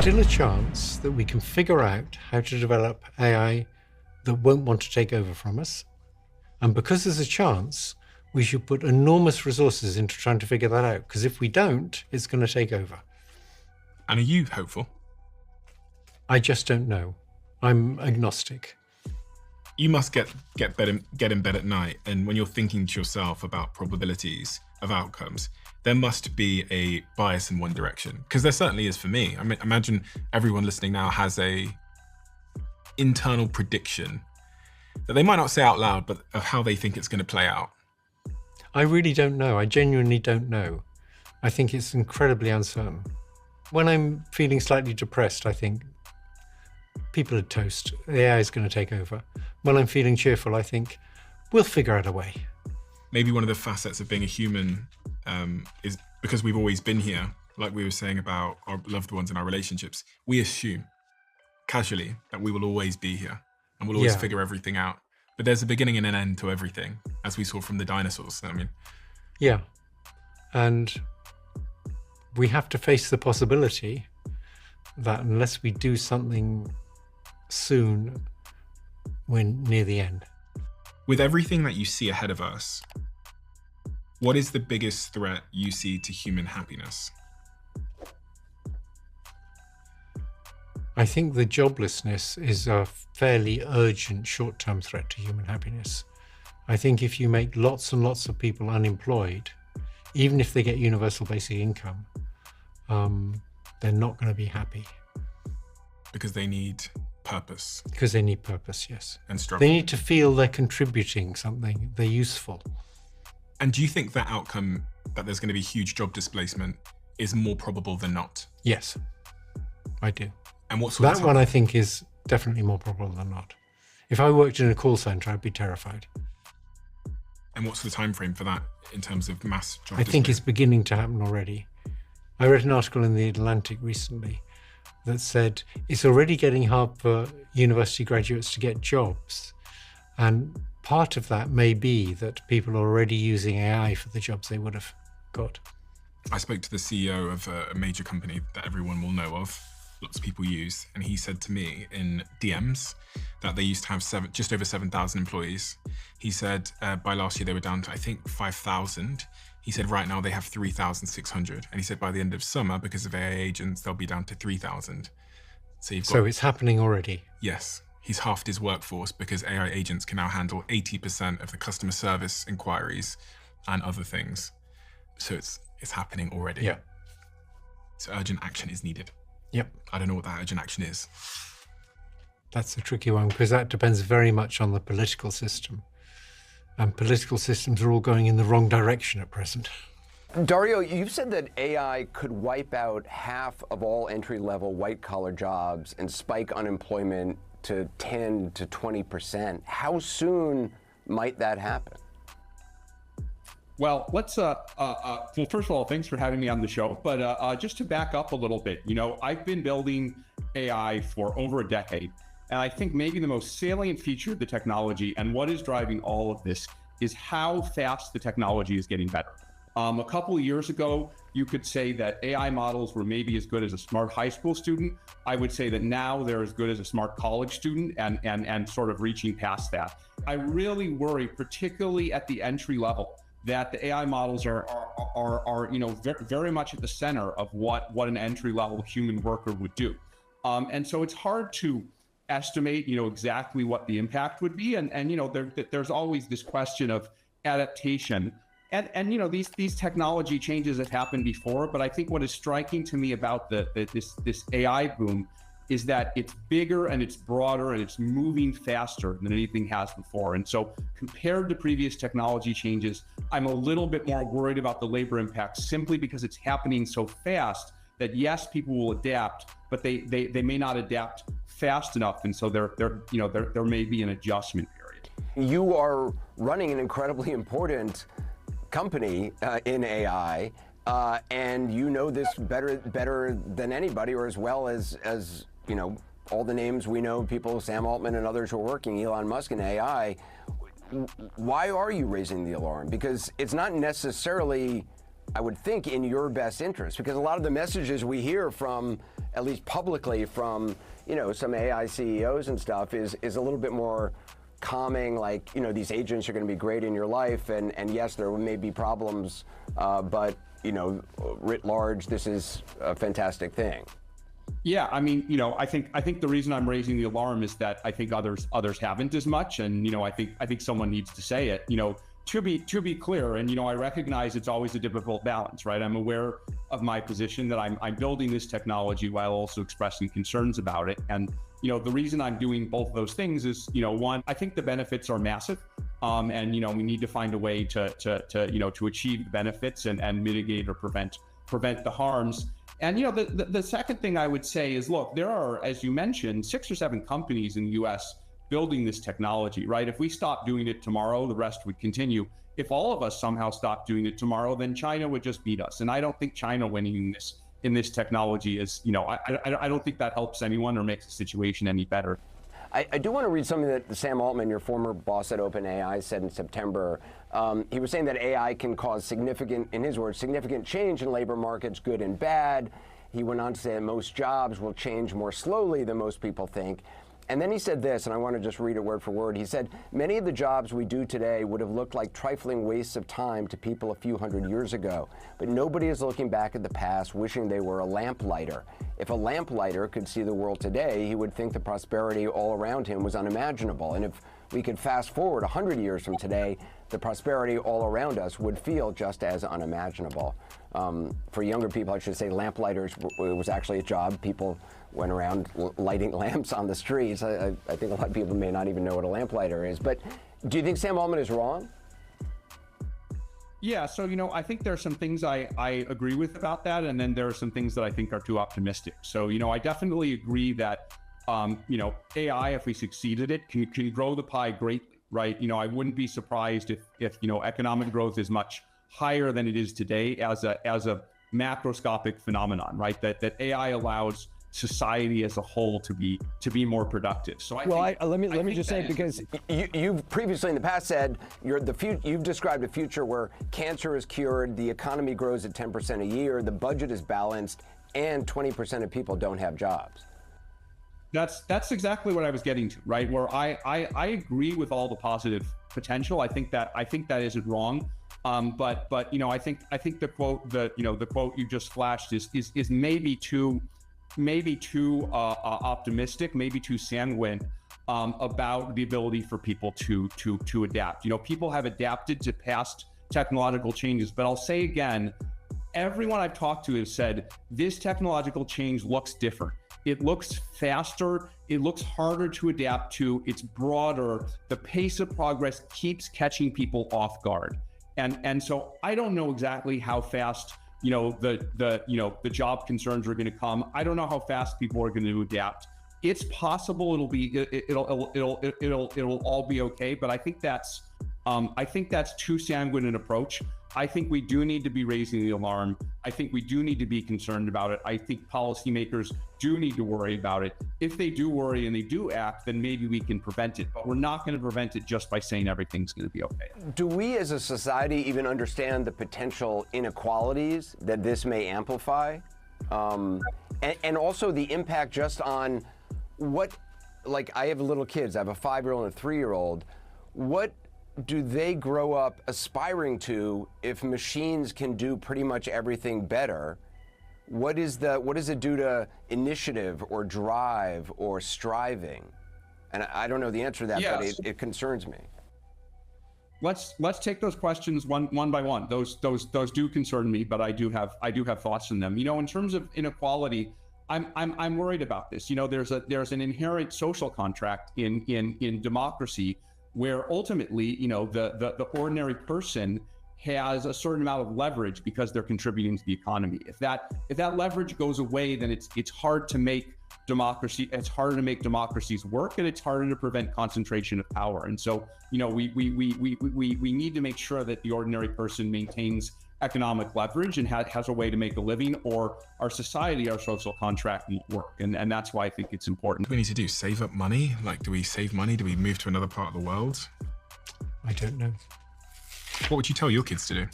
still a chance that we can figure out how to develop AI that won't want to take over from us. And because there's a chance, we should put enormous resources into trying to figure that out, because if we don't, it's going to take over. And are you hopeful? I just don't know. I'm agnostic. You must get in bed at night, and when you're thinking to yourself about probabilities of outcomes, there must be a bias in one direction, because there certainly is for me. I mean, imagine everyone listening now has a internal prediction that they might not say out loud, but of how they think it's going to play out. I really don't know. I genuinely don't know. I think it's incredibly uncertain. When I'm feeling slightly depressed, I think people are toast. The AI is going to take over. When I'm feeling cheerful, I think we'll figure out a way. Maybe one of the facets of being a human is because we've always been here, like we were saying about our loved ones and our relationships, we assume casually that we will always be here and we'll always figure everything out. But there's a beginning and an end to everything, as we saw from the dinosaurs. I mean, yeah. And we have to face the possibility that unless we do something soon, we're near the end. With everything that you see ahead of us, what is the biggest threat you see to human happiness? I think the joblessness is a fairly urgent short-term threat to human happiness. I think if you make lots and lots of people unemployed, even if they get universal basic income, they're not going to be happy. Because they need purpose. Because they need purpose, yes. And struggle. They need to feel they're contributing something, they're useful. And do you think that outcome, that there's going to be huge job displacement, is more probable than not? Yes, I do. And what sort of that one I think is definitely more probable than not. If I worked in a call center, I'd be terrified. And what's the time frame for that in terms of mass job I think it's beginning to happen already. I read an article in the Atlantic recently that said it's already getting hard for university graduates to get jobs. And part of that may be that people are already using AI for the jobs they would have got. I spoke to the CEO of a major company that everyone will know of, lots of people use, and he said to me in DMs that they used to have just over 7,000 employees. He said by last year they were down to, I think, 5,000. He said right now they have 3,600. And he said by the end of summer, because of AI agents, they'll be down to 3,000. So it's happening already? Yes. He's halved his workforce because AI agents can now handle 80% of the customer service inquiries and other things. So it's happening already. Yeah. So urgent action is needed. Yep. I don't know what that urgent action is. That's a tricky one, because that depends very much on the political system. And political systems are all going in the wrong direction at present. Dario, you've said that AI could wipe out half of all entry-level white-collar jobs and spike unemployment to 10 to 20%. How soon might that happen? Well, let's, well, first of all, thanks for having me on the show. But just to back up a little bit, I've been building AI for over a decade. And I think maybe the most salient feature of the technology and what is driving all of this is how fast the technology is getting better. A couple of years ago, you could say that AI models were maybe as good as a smart high school student. I would say that now they're as good as a smart college student and sort of reaching past that. I really worry, particularly at the entry level, that the AI models are very much at the center of what an entry-level human worker would do. And so it's hard to estimate, exactly what the impact would be. And there's always this question of adaptation. And these technology changes have happened before, but I think what is striking to me about this AI boom is that it's bigger and it's broader and it's moving faster than anything has before. And so compared to previous technology changes, I'm a little bit more worried about the labor impact simply because it's happening so fast that yes, people will adapt, but they may not adapt fast enough. And so there may be an adjustment period. You are running an incredibly important company in AI, and you know this better than anybody, or as well as all the names we know, people, Sam Altman and others who are working, Elon Musk in AI. Why are you raising the alarm? Because it's not necessarily, I would think, in your best interest, because a lot of the messages we hear from at least publicly from, some AI CEOs and stuff is a little bit more calming, like, these agents are going to be great in your life, and yes, there may be problems, but, writ large, this is a fantastic thing. Yeah, I mean, I think the reason I'm raising the alarm is that I think others haven't as much, and I think someone needs to say it. To be clear, and I recognize it's always a difficult balance, right? I'm aware of my position that I'm building this technology while also expressing concerns about it, and the reason I'm doing both of those things is, one, I think the benefits are massive, and we need to find a way to achieve the benefits and mitigate or prevent the harms. And the second thing I would say is, look, there are, as you mentioned, 6 or 7 companies in the U.S. building this technology, right? If we stop doing it tomorrow, the rest would continue. If all of us somehow stopped doing it tomorrow, then China would just beat us. And I don't think China winning in this technology is, I don't think that helps anyone or makes the situation any better. I do want to read something that Sam Altman, your former boss at OpenAI, said in September. He was saying that AI can cause significant, in his words, significant change in labor markets, good and bad. He went on to say that most jobs will change more slowly than most people think. And then he said this, and I want to just read it word for word. He said, many of the jobs we do today would have looked like trifling wastes of time to people a few hundred years ago. But nobody is looking back at the past wishing they were a lamplighter. If a lamplighter could see the world today, he would think the prosperity all around him was unimaginable. And if we could fast forward 100 years from today, the prosperity all around us would feel just as unimaginable. For younger people, I should say lamplighters was actually a job. People went around lighting lamps on the streets. I think a lot of people may not even know what a lamplighter is. But do you think Sam Altman is wrong? Yeah, so, I think there are some things I agree with about that, and then there are some things that I think are too optimistic. So, I definitely agree that, AI, if we succeed at it, can grow the pie greatly, right? I wouldn't be surprised if economic growth is much higher than it is today as a macroscopic phenomenon, right? That AI allows society as a whole to be more productive. So let me just say, because you've previously in the past said you've described a future where cancer is cured, the economy grows at 10% a year, the budget is balanced, and 20% of people don't have jobs. That's exactly what I was getting to, right? Where I agree with all the positive potential. I think that isn't wrong. But I think the quote you just flashed is maybe too optimistic, maybe too sanguine about the ability for people to adapt. People have adapted to past technological changes, but I'll say again, everyone I've talked to has said this technological change looks different. It looks faster. It looks harder to adapt to. It's broader. The pace of progress keeps catching people off guard. And so I don't know exactly how fast the job concerns are going to come. I don't know how fast people are going to adapt. It's possible it'll all be okay, but I think that's too sanguine an approach. I think we do need to be raising the alarm. I think we do need to be concerned about it. I think policymakers do need to worry about it. If they do worry and they do act, then maybe we can prevent it. But we're not going to prevent it just by saying everything's going to be okay. Do we as a society even understand the potential inequalities that this may amplify? And also the impact just on I have little kids. I have a 5-year-old and a 3-year-old. What do they grow up aspiring to if machines can do pretty much everything better? What does it do to initiative or drive or striving? And I don't know the answer to that, yes. But it concerns me. Let's take those questions one by one. Those do concern me, but I do have thoughts on them. In terms of inequality, I'm worried about this. There's an inherent social contract in democracy where ultimately, the ordinary person has a certain amount of leverage because they're contributing to the economy. If that leverage goes away, then it's hard to make democracy. It's harder to make democracies work, and it's harder to prevent concentration of power. And so, we need to make sure that the ordinary person maintains economic leverage and has a way to make a living, or our society, our social contract won't work. And that's why I think it's important. What do we need to do? Save up money? Do we save money? Do we move to another part of the world? I don't know. What would you tell your kids to do?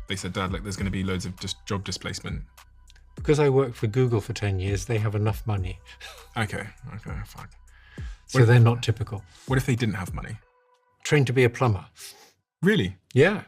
They said, Dad, there's going to be loads of just job displacement. Because I worked for Google for 10 years, they have enough money. Okay, fine. So they're not typical. What if they didn't have money? Trained to be a plumber. Really? Yeah.